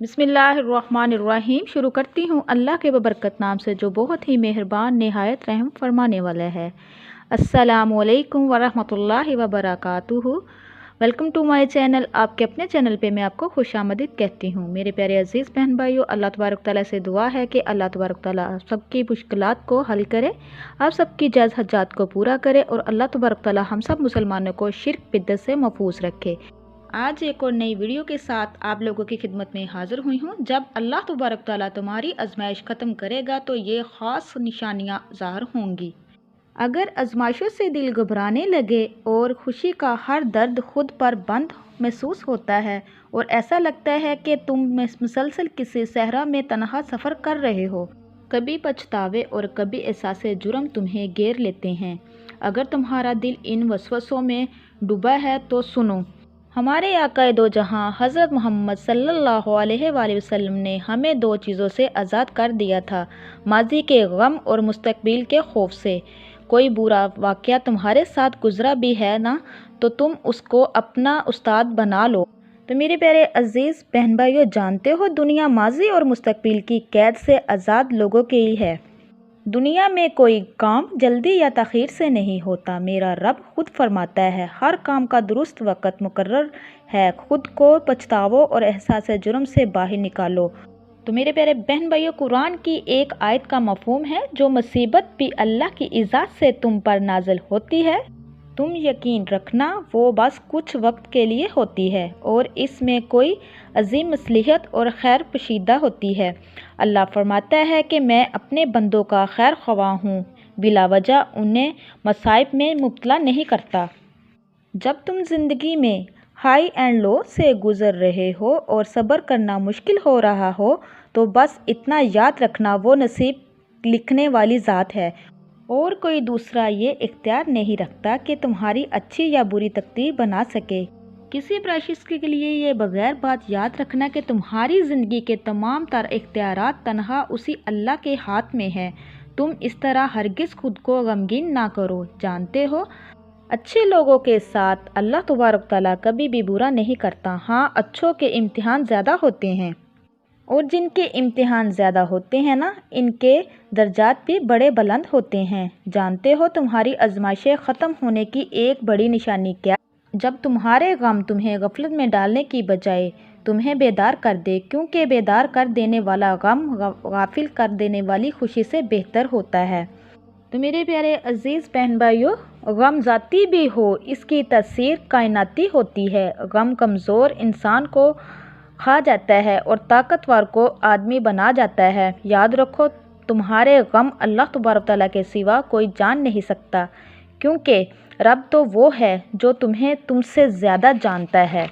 बिस्मिल्लाहिर्रहमानिर्रहीम। शुरू करती हूँ अल्लाह के बबरकत नाम से जो बहुत ही मेहरबान निहायत रहम फरमाने वाला है। अस्सलामुअलैकुम वरहमतुल्लाहि वबरकातुहू। Welcome to my channel. आपके अपने चैनल पे मैं आपको खुशामदीद कहती हूँ। मेरे प्यारे अजीज़ बहन भाइयों, अल्लाह तबारक तआला से दुआ है कि अल्लाह तबारक तआला आप सबकी मुश्किलात को हल करे, आप सबकी जायज़ हजात को पूरा करे और अल्लाह तबारक तआला हम सब मुसलमानों को शिर्क बिदअत से महफूज रखे। आज एक और नई वीडियो के साथ आप लोगों की खिदमत में हाजिर हुई हूँ। जब अल्लाह तबारक तआला तुम्हारी आजमाइश ख़त्म करेगा तो ये ख़ास निशानियाँ ज़ाहिर होंगी। अगर आजमाइशों से दिल घबराने लगे और खुशी का हर दर्द खुद पर बंद महसूस होता है और ऐसा लगता है कि तुम मुसलसल किसी सहरा में तनहा सफ़र कर रहे हो, कभी पछतावे और कभी एहसास जुर्म तुम्हें घेर लेते हैं। अगर तुम्हारा दिल इन वसवसों में डूबा है तो सुनो, हमारे आका दो जहां हज़रत मोहम्मद सल्लल्लाहु अलैहि वसल्लम ने हमें दो चीज़ों से आज़ाद कर दिया था, माजी के गम और मुस्तकबिल के खौफ से। कोई बुरा वाक़या तुम्हारे साथ गुज़रा भी है ना, तो तुम उसको अपना उस्ताद बना लो। तो मेरे प्यारे अजीज़ बहन भाइयों, जानते हो दुनिया माजी और मुस्तकबिल की कैद से आज़ाद लोगों के लिए है। दुनिया में कोई काम जल्दी या तख़ीर से नहीं होता। मेरा रब खुद फरमाता है, हर काम का दुरुस्त वक़्त मुकर्रर है। खुद को पछतावो और एहसास जुर्म से बाहर निकालो। तो मेरे प्यारे बहन भाइयों, कुरान की एक आयत का मफ़हूम है, जो मुसीबत भी अल्लाह की इजाज़त से तुम पर नाज़िल होती है, तुम यकीन रखना वो बस कुछ वक्त के लिए होती है और इसमें कोई अजीम मसलिहत और खैर पोशीदा होती है। अल्लाह फरमाता है कि मैं अपने बंदों का खैर ख्वाह हूँ, बिलावजह उन्हें मसाइब में मुब्तला नहीं करता। जब तुम ज़िंदगी में हाई एंड लो से गुज़र रहे हो और सब्र करना मुश्किल हो रहा हो, तो बस इतना याद रखना, वो नसीब लिखने वाली ज़ात है और कोई दूसरा ये इख्तियार नहीं रखता कि तुम्हारी अच्छी या बुरी तकदीर बना सके। किसी प्रशिश के लिए ये बगैर बात याद रखना कि तुम्हारी ज़िंदगी के तमाम तर इख्तियारात तनहा उसी अल्लाह के हाथ में है। तुम इस तरह हरगिज़ खुद को गमगीन ना करो। जानते हो, अच्छे लोगों के साथ अल्लाह तबारक तआला कभी भी बुरा नहीं करता। हाँ, अच्छों के इम्तिहान ज़्यादा होते हैं और जिनके इम्तिहान ज़्यादा होते हैं ना, इनके दर्जात भी बड़े बुलंद होते हैं। जानते हो, तुम्हारी आजमाइशें ख़त्म होने की एक बड़ी निशानी क्या? जब तुम्हारे गम तुम्हें गफलत में डालने की बजाय तुम्हें बेदार कर दे, क्योंकि बेदार कर देने वाला गम गाफिल कर देने वाली खुशी से बेहतर होता है। तो मेरे प्यारे अजीज़ बहन भाइयों, गम ज़ाती भी हो, इसकी तसीर कायनाती होती है। गम कमज़ोर इंसान को खा जाता है और ताकतवर को आदमी बना जाता है। याद रखो, तुम्हारे गम अल्लाह तबारक तआला के सिवा कोई जान नहीं सकता, क्योंकि रब तो वो है जो तुम्हें तुमसे ज़्यादा जानता है।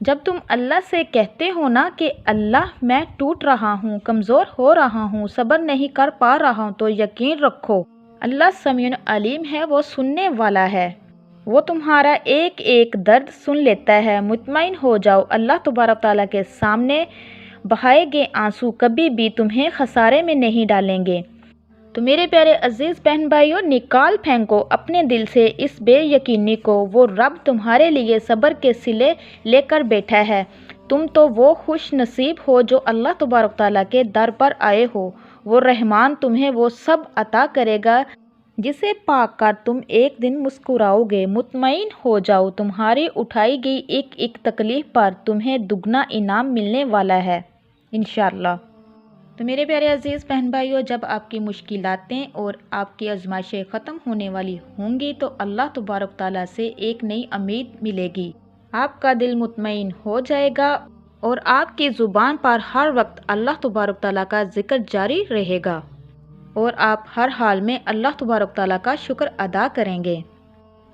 जब तुम अल्लाह से कहते हो ना कि अल्लाह मैं टूट रहा हूँ, कमज़ोर हो रहा हूँ, सब्र नहीं कर पा रहा हूँ, तो यकीन रखो अल्लाह समीउन अलीम है, वो सुनने वाला है। वो तुम्हारा एक एक दर्द सुन लेता है। मुतमईन हो जाओ, अल्लाह तबारक तआला के सामने बहाए गए आंसू कभी भी तुम्हें खसारे में नहीं डालेंगे। तो मेरे प्यारे अजीज़ बहन भाइयों, निकाल फेंको अपने दिल से इस बेयकीनी को, वो रब तुम्हारे लिए सब्र के सिले लेकर बैठा है। तुम तो वो खुश नसीब हो जो अल्लाह तबारक तआला के दर पर आए हो। वो रहमान तुम्हें वो सब अता करेगा जिसे पाक कर तुम एक दिन मुस्कुराओगे। मुतमईन हो जाओ, तुम्हारी उठाई गई एक एक तकलीफ़ पर तुम्हें दुगना इनाम मिलने वाला है इंशाअल्लाह। तो मेरे प्यारे अजीज़ बहन भाइयों, जब आपकी मुश्किलातें और आपकी आजमाइशें ख़त्म होने वाली होंगी तो अल्लाह तबारक तआला से एक नई उम्मीद मिलेगी। आपका दिल मुतमईन हो जाएगा और आपकी ज़ुबान पर हर वक्त अल्लाह तबारक तआला का जिक्र जारी रहेगा और आप हर हाल में अल्लाह तबारक तआला का शुक्र अदा करेंगे।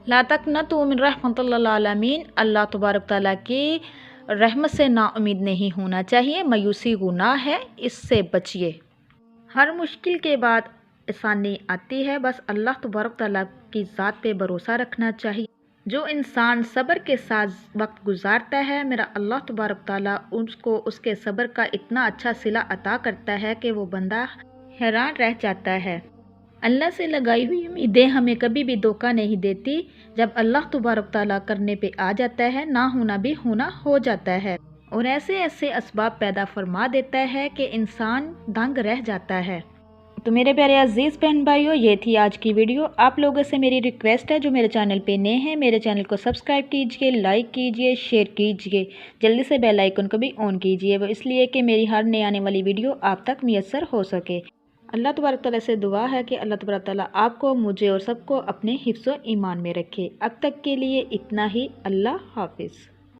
ला तक़नतू मिन रहमतिल आलमीन। अल्लाह तबारक तआला की रहमत से नाउम्मीद नहीं होना चाहिए। मायूसी गुनाह है, इससे बचिए। हर मुश्किल के बाद आसानी आती है, बस अल्लाह तबारक तआला की ज़ात पे भरोसा रखना चाहिए। जो इंसान सब्र के साथ वक्त गुजारता है, मेरा अल्लाह तबारक तआला उसको उसके सब्र का इतना अच्छा सिला अता करता है कि वो बंदा हैरान रह जाता है। अल्लाह से लगाई हुई उम्मीदें हमें कभी भी धोखा नहीं देती। जब अल्लाह तबारक तआला करने पे आ जाता है, ना होना भी होना हो जाता है। اور ایسے ایسے اسباب پیدا فرما دیتا ہے کہ انسان دنگ رہ جاتا ہے۔ تو میرے پیارے عزیز بہن بھائیوں، یہ تھی آج کی ویڈیو۔ آپ لوگوں سے میری ریکویسٹ ہے، جو میرے چینل پہ نئے ہیں میرے چینل کو سبسکرائب کیجئے، لائک کیجئے، شیئر کیجئے، جلدی سے بیل آئیکن کو بھی آن کیجئے، وہ اس لیے کہ میری ہر نئی آنے والی ویڈیو آپ تک میسر ہو سکے۔ اللہ تبارک تعالیٰ سے دعا ہے کہ اللہ تبارک تعالیٰ آپ کو، مجھے اور سب کو اپنے حفظ و ایمان میں رکھے۔ اب تک کے لیے اتنا ہی۔ اللہ حافظ۔